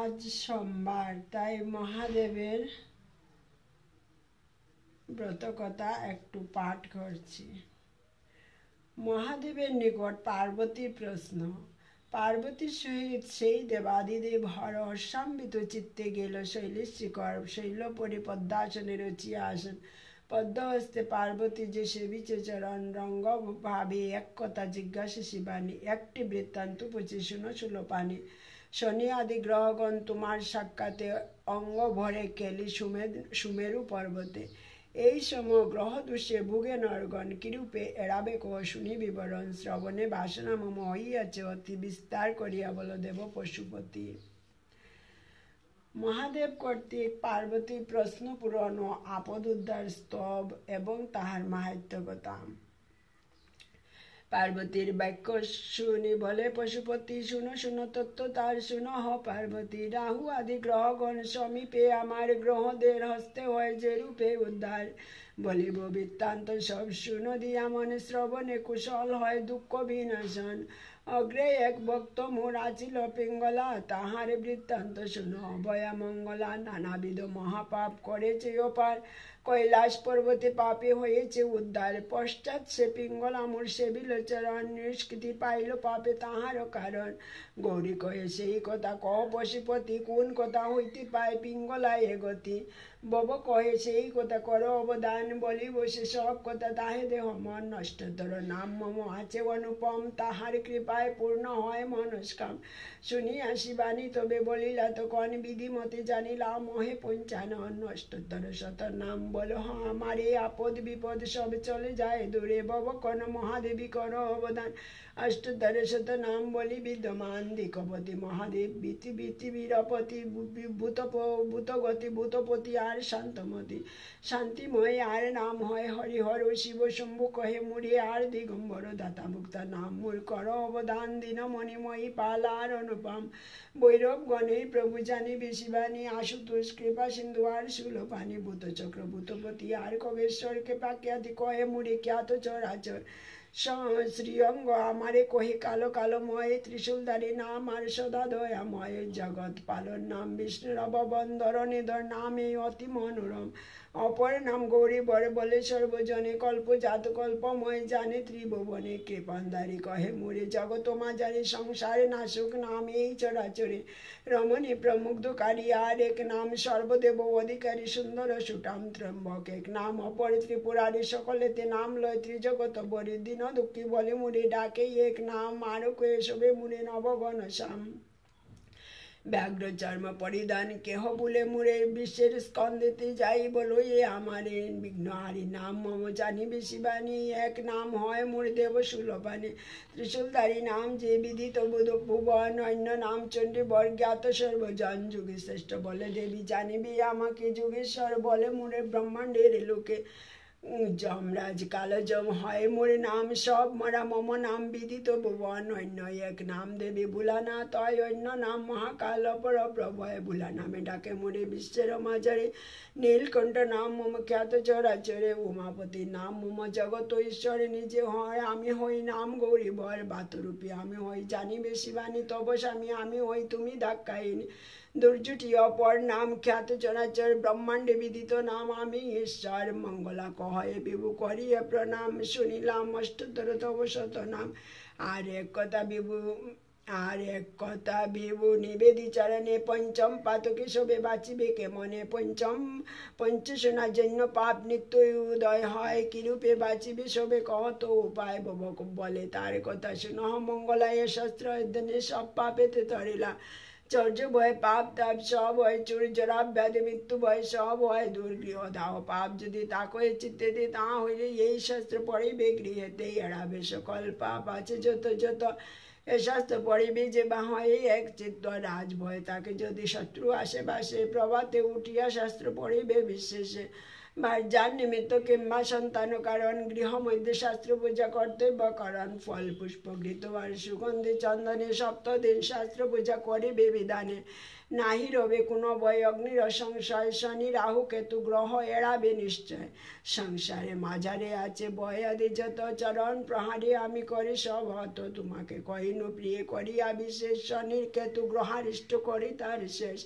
আজ সোমবার, তাই মহাদেবের ব্রতকথা একটু পাঠ করছি। মহাদেবের নিকট পার্বতীর প্রশ্ন। পার্বতীর সহিত সেই দেবাদিদেব হর হর্ষান্বিত চিত্তে গেল শৈলের শিখর শৈলপরি পদ্মাসনে রচিয়া আসেন। পদ্মহস্তে পার্বতী যে সেবিছে চরণ রঙ্গ ভাবে এক কথা জিজ্ঞাসা শিবানী। একটি বৃত্তান্ত পচে শুনো সুলোপানি। শনি আদি গ্রহগণ তোমার সাক্ষাতে অঙ্গ ভরে কেলি সুমেরু পর্বতে। এই সম গ্রহ দোষে ভুগে নরগণ কিরূপে এড়াবে কহ শুনি বিবরণ। শ্রবণে বাসনা মম হইয়াছে অতি বিস্তার করিয়া বল দেব পশুপতি। মহাদেব কর্তৃক পার্বতীর প্রশ্ন পূরণ ও আপদ উদ্ধার স্তব এবং তাহার মাহাত্ম্য কথা। পার্বতীর বাক্য শুনি বলে পশুপতি, শুনো শুনো তত্ত্ব তার শুনো হ পার্বতী। রাহু আদি গ্রহগণ সমীপে আমার গ্রহদের হস্তে হয় যে রূপে উদ্ধার। বলিব বৃত্তান্ত সব শুনো দিয়া মনে শ্রবণে কুশল হয় দুঃখ বিনাশন। অগ্রে এক ভক্ত মোর আছিল পিঙ্গলা, তাহার বৃত্তান্ত শুনো অভয়া মঙ্গলা। নানাবিধ মহাপাপ করেছে অপার, কৈলাস পর্বতে পাপে হয়েছে উদ্ধার। পশ্চাৎ সে পিঙ্গলা মোর সেবিল চরণ, নিষ্কৃতি পাইল পাপে তাহার কারণ। গৌরী কহে সেই কথা কহ পশুপতি, কোন কথা হইতে পায় পিঙ্গলা এ গতি। বব কহে সেই কথা কর অবদান, বলিব সে সব কথা তাহে দেহ মন। নষ্টতর নাম মম আছে অনুপম, তাহার কৃপায় পূর্ণ হয় মনস্কাম। শুনিয়া শিবানী তবে বলিলা তখন, বিধিমতে জানিলাম মোহে পঞ্চানন। নষ্টতর শত নাম বলো আমার, এই আপদ বিপদ সব চলে যায় দূরে। বব কন মহাদেবী কর অবদান, অষ্টতর শত নাম বলি বিদ্যমান। দিকপতি মহাদেব পৃথিবীরপতি, ভূতগতি ভূতপতি আর শান্তমতি। শান্তিময় আর নাম হয় হরিহর, শিব শম্ভু কহে মুড়ে আর দিগম্বর। দাতা মুক্তা নাম মোর কর অবদান, দীন মণিময়ী পাল আর অনুপম। ভৈরব গণের প্রভু জানি শিবানী, আশুতোষ কৃপা সিন্ধু আর সুলোপানি। ভূত চক্র ভূতপতি আর খগেশ্বরকে পাকিয়াতি কহে মুড়ে খ্যাত চরাচর। শ্রীঅঙ্গ আমারে কহে কালো কালোময়, ত্রিশূলধারী নাম আর সদা দয়াময়। জগৎ পালন নাম বিষ্ণুর অববন্দর, নিধর নাম এই অতি মনোরম। অপর নাম গৌরী বর বলে সর্বজনে, কল্প জাত কল্পময় জানে ত্রিভুবনে। কৃপান্দারী কহে মুরে জগৎ মাজারে, সংসারে নাশুক নাম এই চরাচরে। রমণী প্রমুগ্ধকারী আর এক নাম, সর্বদেব অধিকারী সুন্দর সুঠাম। ত্রম্বক এক নাম, অপর ত্রিপুরারি সকলেতে নাম লয় ত্রিজগত বরে। দিন দুঃখী বলে মুরে ডাকে এক নাম, আরো কয়ে শোভে মুরে নবগণ শ্যাম। ব্যাঘ্র চর্ম পরিধান কেহ বলে মুরে, বিশ্বের স্কন্দেতে যাই বলো এ আমারে। বিঘ্ন হারি নাম মম জানিবে শিবানী, এক নাম হয় মোর দেব সুলভানী। ত্রিশূলধারী নাম যে বিদিত ভুবন, অন্য নাম চণ্ডী বর জ্ঞাত সর্বজন। যুগে শ্রেষ্ঠ বলে দেবী জানিবে আমাকে, যুগেশ্বর বলে মোরে ব্রহ্মাণ্ডের লোকে। যমরাজ কালযম হয় মোর নাম সব, মরা মম নাম বিদিত ভুবন। অন্য এক নাম দেবী ভুলানা তয়, অন্য নাম মহাকাল অপর প্রভয়। ভুলা নামে ডাকে মোরে বিশ্বের মাঝারে, নীলকণ্ঠ নাম মম খ্যাত চরাচরে। উমাপতি নাম মম জগত ঈশ্বরে, নিজে হয় আমি হই নাম গৌরী বর। বাতরূপী আমি হই জানিবে শিবানী, তব স্বামী আমি হই তুমি দাক্ষায়িনী। দুর্জুটি অপর নাম খ্যাত চরাচর, ব্রহ্মাণ্ডে বিদিত নাম আমি ঈশ্বর। মঙ্গলা কহে বিভু করিয়ে প্রণাম, শুনিলাম অষ্টতর তব শত নাম। আর এক কথা বিভু নিবেদি চরণে, পঞ্চম পাতকে শোভে বাঁচিবে কে মনে। পঞ্চশোনার জন্য পাপ নিত্য উদয় হয়, কিরূপে বাঁচিবে শোভে কহত উপায়। বলে তার কথা শুনো মঙ্গলা, এ শাস্ত্র অধ্যয়নে সব পাপেতে তরিলা। চর্য ভয় পাপ তাপ সব হয় চুর, জরা ব্যাধি মৃত্যু ভয় সব হয় দূর। গৃহ দাহ পাপ যদি তাকে চিত্তেতে, তা হইলে এই শাস্ত্র পড়িবে গৃহেতে। এড়াবে সকল পাপ আছে যত যত, এ শাস্ত্র পড়িবে যে বা হয় এক চিত্ত। রাজ ভয় তাকে যদি শত্রু আসে বাসে, প্রভাতে উঠিয়া শাস্ত্র পড়িবে বিশেষে। যার নিমিত্ত কিংবা সন্তান কারণ গৃহ মধ্যে শাস্ত্র পূজা কর্তব্য কারণ ফল পুষ্প ঘৃত আর সুগন্ধি চন্দনে সপ্তদিন শাস্ত্র পূজা করিবে বিধানে নাহি রবে কোনো ভয় অগ্নির সংশয় শনি রাহু কেতু গ্রহ এড়াবে নিশ্চয় সংসারে মাঝারে আছে ভয় আদি যত চরণ প্রহারে আমি করি সব হত তোমাকে কহিনু প্রিয় করিয়া বিশেষ শনির কেতু গ্রহারিষ্ট করি তার শেষ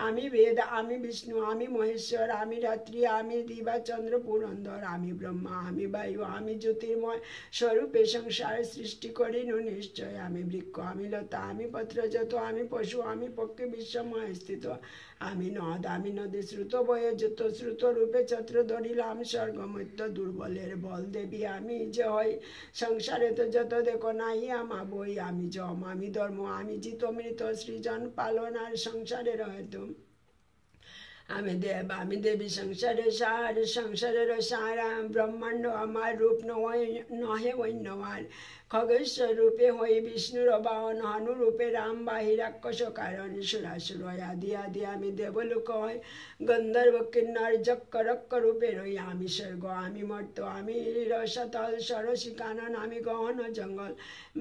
আমি বেদ আমি বিষ্ণু আমি মহেশ্বর আমি রাত্রি আমি দিবা চন্দ্র পুরন্দর আমি ব্রহ্মা আমি বায়ু আমি জ্যোতির্ময় স্বরূপে সংসার সৃষ্টি করিনু নিশ্চয় আমি বৃক্ষ আমি লতা আমি পত্রজাত আমি পশু আমি পক্ষে বিশ্বময় স্থিত আমি নদ আমি নদী শ্রুত বয়ে যত শ্রুত রূপে ছত্র ধরিলাম স্বর্গমৈত্য দুর্বলের বল দেবী আমি যে হই সংসারে তো যত দেখো নাই আমা বই আমি যম আমি ধর্ম আমি জিত মৃত সৃজন পালন আর সংসারের হয়তো আমি দেব আমি দেবী সংসারের সারা ব্রহ্মাণ্ড আমার রূপ নহে অন্যবার খগেশ্বর রূপে হই বিষ্ণুর বাহন হনুরূপে রাম বাহিরাক্ষস কারণ সুরাসুর আদি আদি আমি দেবলোক হয় গন্ধর্ব কিন্নর যক্ষ রক্ষ রূপে রই আমি স্বর্গ আমি মর্ত আমি রসতল সরসী কানন আমি গহন জঙ্গল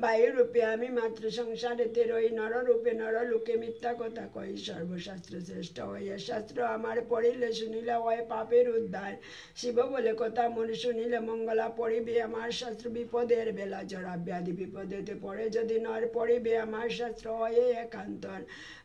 বায়ুরূপে আমি মাত্র সংসারেতে রই নররূপে নরলোকে মিথ্যা কথা কই সর্বশাস্ত্র শ্রেষ্ঠ হইয়া শাস্ত্র আমার পড়িলে শুনিলে হয় পাপের উদ্ধার শিব বলে কথা মনে শুনিলে মঙ্গলা পড়িবে আমার শাস্ত্র বিপদের বেলা জড়া ব্যাধি বিপদেতে পড়ে যদি নর পড়িবে আমার শাস্ত্র হয় একান্তর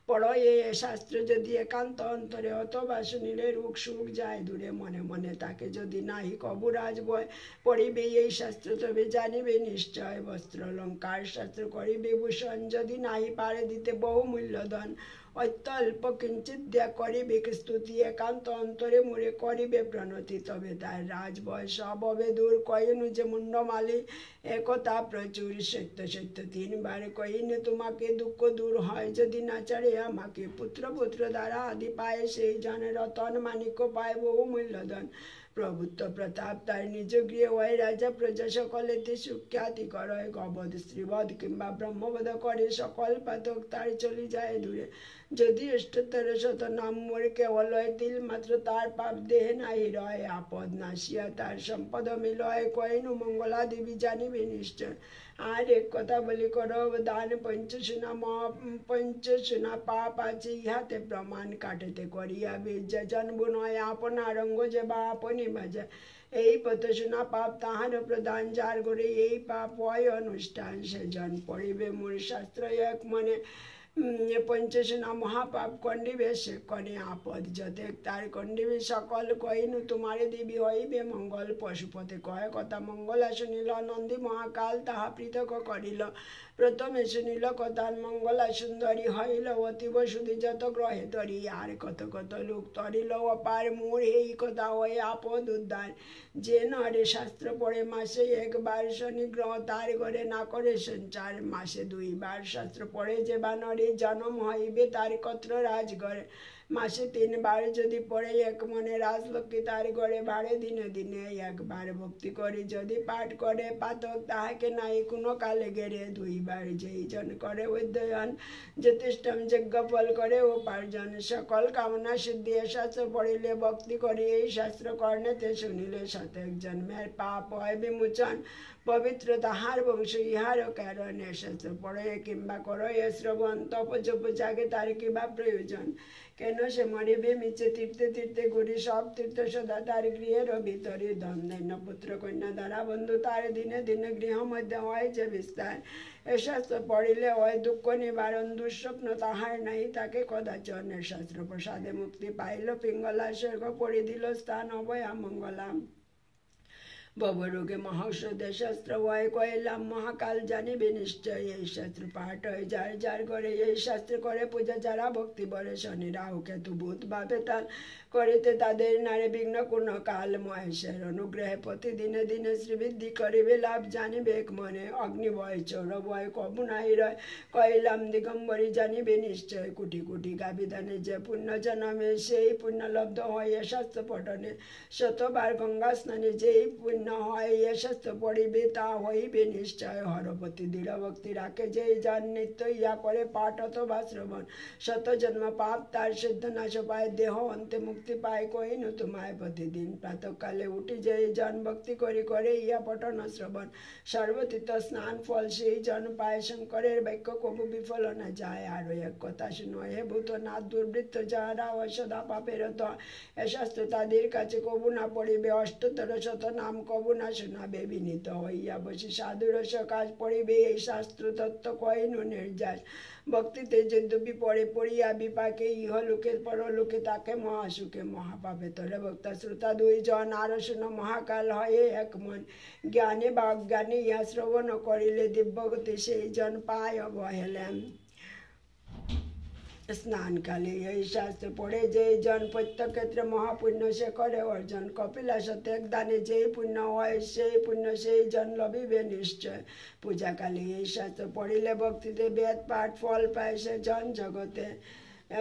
পড়ো এ শাস্ত্র যদি একান্ত অন্তরে অথবা শুনিলে রোগ সুখ যায় দূরে মনে মনে তাকে যদি নাহি কবুরাজ বয় পড়িবে এই শাস্ত্র তবে জানিবে নিশ্চয় বস্ত্র অলঙ্কার শাস্ত্র করিবে ভূষণ যদি নাহি পারে দিতে বহু মূল্যধন অত্যল্প কিঞ্চিত দেয়া করিবে স্তুতি একান্ত অন্তরে মুড়ে করিবে প্রণতি তবে তার রাজবয় সব হবে দূর কয়েনু যে মুন্ডমালি একতা প্রচুর সত্য সত্য তিনবার কহিনে তোমাকে দুঃখ দূর হয় যদি না চারে আমাকে পুত্র পুত্র দ্বারা আদি পায় সেই জনে রতন মানিক্য পায় বহু মূল্যধন প্রভুত্ব প্রতাপ তার নিজ গৃহে হয় রাজা প্রজা সকলেতে সুখ্যাতি করয় গবধ স্ত্রীবধ কিংবা ব্রহ্মবধ করে সকল পাতক তার চলে যায় দূরে যদি ৭৮ নাম মোরে কেবল হয় তিল মাত্র তার পাপ দেহে নাহি রয় আপদ নাসিয়া তার সম্পদ মিলয় কয়েনু মঙ্গলা দেবী জানিবে নিশ্চয় আর এক কথা বলি করো দান পঞ্চসুনা পাপ আছে ইহাতে প্রমাণ কাটেতে করিয়া বীর্য জন্ম নয় আপনার অঙ্গ যে বা আপনি বাজা এই পথ শোনা পাপ তাহার প্রদান যার করে এই পাপ হয় অনুষ্ঠান সেজন পড়িবে মোর শাস্ত্র এক মনে পঞ্চসুনা মহাপাপ কণ্ডিবে সে কনে আপদ যতে তার কণ্ডিবে সকল কহিনু তোমারে দেবী হইবে মঙ্গল পশুপথে কয় কথা মঙ্গলা শুনিল নন্দী মহাকাল তাহা পৃথক করিল প্রথমে শুনিল কথা মঙ্গলা সুন্দরী হইল অতীব সুধি যত গ্রহে তরি আর কত কত লোক তরিল অপার মোর এই কথা হয়ে আপদ উদ্ধার যে নরে শাস্ত্র পড়ে মাসে একবার শনি গ্রহ তার ঘরে না করে সঞ্চার মাসে 2 বার শাস্ত্র পড়ে যে বা নরে জন্ম হইবে তার কত্র রাজঘরে মাসে 3 বার যদি পড়ে এক মনে রাজলক্ষ্মী তার ঘরে বাড়ে দিনে দিনে একবার ভক্তি করে যদি পাঠ করে পাতক তাহাকে নাই কোনো কালে গেড়ে 2 বার যেই জন করে অধ্যয়ন যথেষ্টম যজ্ঞ ফল করে উপার্জন সকল কামনা সিদ্ধি শাস্ত্র পড়িলে ভক্তি করে এই শাস্ত্র কর্ণেতে শুনিলে শতক জন্মের পাপ হয় বিমোচন পবিত্র তাহার বংশ ইহার কারণে শাস্ত্র পড়ে কিংবা করো এ শ্রবণ তপজপ জাগে তার কিবা প্রয়োজন কেন সে মরিবে মিছে তীর্থে তীর্থে ঘুরি সব তীর্থ সদা তার গৃহের ভিতরে ধন দৈন্য পুত্র কন্যা দ্বারা বন্ধু তার দিনে দিনে গৃহ মধ্যে হয় যে বিস্তার এ শাস্ত্র পড়িলে হয় দুঃখ নিবারণ দুঃস্বপ্ন তাহার নাই তাকে কদাচন এ শাস্ত্র প্রসাদে মুক্তি পাইল পিঙ্গলা স্বর্গ পড়ি দিল স্থান অভয়া মঙ্গলাম ববরোগে মহাঔষধে শাস্ত্র হয় কইলাম মহাকাল জানিবে নিশ্চয় এই শাস্ত্র পাঠ হয় যার যার ঘরে এই শাস্ত্র করে পূজা যারা ভক্তি বলে শনি রাহু কেতু ভূত বা বেতাল করিতে তাদের নারে বিঘ্ন কোন কাল মহেশের অনুগ্রহে প্রতিদিনে দিনে শ্রীবৃদ্ধি করিবে লাভ জানিবে এক মনে অগ্নিভয় চৌর ভয় কবু নাই রয় কইলাম দিগম্বরী জানিবে নিশ্চয় কোটি কোটি গাবিধানে যে পুণ্য জন্মে সেই পুণ্যলব্ধ হয় শাস্ত্র পঠনে শতবার গঙ্গা স্নানে যেই পুণ্য পুণ্য হয় এ শাস্ত্র পড়িবে তা হইবে নিশ্চয় হরপতি দৃঢ় ভক্তি রাখে যেই জন নিত্য ইয়া করে পাঠ অথবা শ্রবণ শত জন্ম পাপ তার সিদ্ধ নাশ পায় দেহ অন্তে মুক্তি পায় কহিনু তোমায় প্রতিদিন প্রাতকালে উঠি যেই জন ভক্তি করি করে ইয়া পঠন শ্রবণ সর্বতীর্থ স্নান ফল সেই জন পায় শঙ্করের বাক্য কবু বিফল না যায় আরো এক কথা শুনো হে ভূতনাথ দুর্বৃত্ত যাহারা সদা পাপের এ শাস্ত্র তাদের কাছে কবু না পড়িবে অষ্টতর শত নাম কবু না শোনাবে বিনীত হইয়া বসে সাধুর সকাশ পড়িবে এই শাস্ত্র তত্ত্ব কহিনু নির্যাস ভক্তিতে যদ্যপি পড়ে পড়িয়া বিপাকে ইহলোকে পরলোকে তাকে মহাসুখে মহাপাপে তরে বক্তা শ্রোতা দুই জন আরো শুনো মহাকাল হয় এক মন জ্ঞানে বা অজ্ঞানে ইহা শ্রবণ করিলে দিব্যগতি সেই জন পায় অবহেলেন স্নানকালে এই শাস্ত্র পড়ে যেই জন প্রত্যেক ক্ষেত্রে মহাপুণ্য সে করে অর্জন কপিলা শতক দানে যেই পুণ্য হয় সেই পুণ্য সেই জন লভিবে নিশ্চয় পূজাকালে এই শাস্ত্র পড়িলে ভক্তিতে বেদ পাঠ ফল পায় সে জন জগতে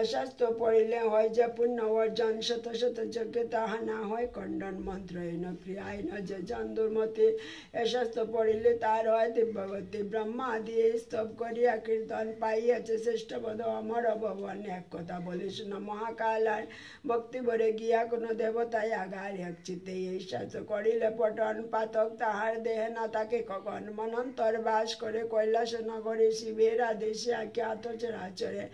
শাস্ত্র পড়িলে হয় যে পুণ্য অর্জন শত শত যজ্ঞ তাহা না হয় খণ্ডন মন্ত্র এন ক্রিয়ায় ন যে জন দুর্মতি এ শাস্ত্র পড়িলে তার হয় দিব্যগতি ব্রহ্মা দিয়ে স্তব করিয়া কীর্তন পাইয়াছে শ্রেষ্ঠ পদ অমর ভবন এক কথা বলি শুনো মহাকাল আর ভক্তি ভরে গিয়া কোনো দেবতায় আগার এক চিত্তে এই শাস্ত্র করিলে পটন পাতক তাহার দেহে না তাকে কখন মনন্তর বাস করে কৈলাস নগরে শিবের আদেশে আখ্যাত চরাচরে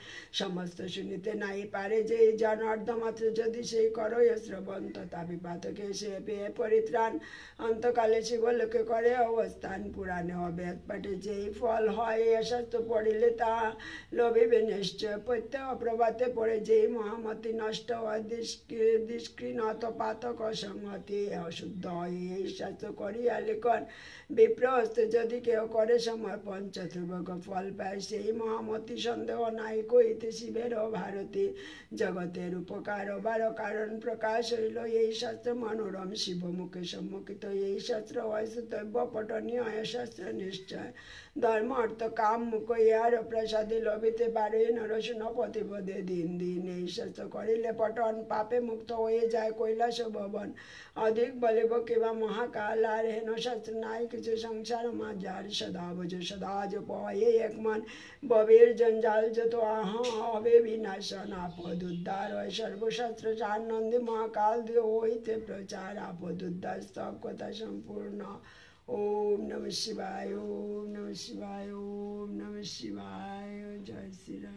সমস্ত শুনিতে নাই পারে যে জন অর্ধমাত্র যদি সেই করো শ্রবণ তথা বিপাতকে সে পেয়ে পরিত্রাণ অন্তকালে শিবলোকে করে অবস্থান পুরাণে অবেদ পাঠে যেই ফল হয় এ শাস্ত্র পড়িলে তা লভিবে নিশ্চয় প্রত্যেক অপ্রভাতে পড়ে যেই মহামতি নষ্ট হয় দিষ্কৃণত পাতক অসংহতি অশুদ্ধ হয় এই শাস্ত্র করিয়া লিখন বিপ্রহস্তে যদি কেউ করে সমর্পণ চতুর্ভগ ফল পায় সেই মহামতি সন্দেহ নাই কইতে শিবের ভারতী জগতের উপকার বার কারণ প্রকাশ হইল এই শাস্ত্র মনোরম শিবমুখে সম্মুখিত এই শাস্ত্র হয় সুতব্য পঠনীয় শাস্ত্র নিশ্চয় ধর্ম অর্থ কাম মুখ ইহার প্রসাদী লভিতে পারে নরসুন প্রতিপদে দিন দিন এই শাস্ত্র করিলে পঠন পাপে মুক্ত হয়ে যায় কৈলাস ভবন অধিক বলিব কিবা মহাকাল আর হেন শাস্ত্র নাই কিছু সংসার মাঝার সদা বুঝ সদা জপ এই এক মন ববের জঞ্জাল যত হবে বিনাশন আপদ উদ্ধার হয় সর্বশাস্ত্র আনন্দে মহাকাল দিয়ে হইতে প্রচার আপদ উদ্ধার সব কথা সম্পূর্ণ ওম নমঃ শিবায় ওম নমঃ শিবায় ওম নমঃ শিবায় জয় শ্রীরাম।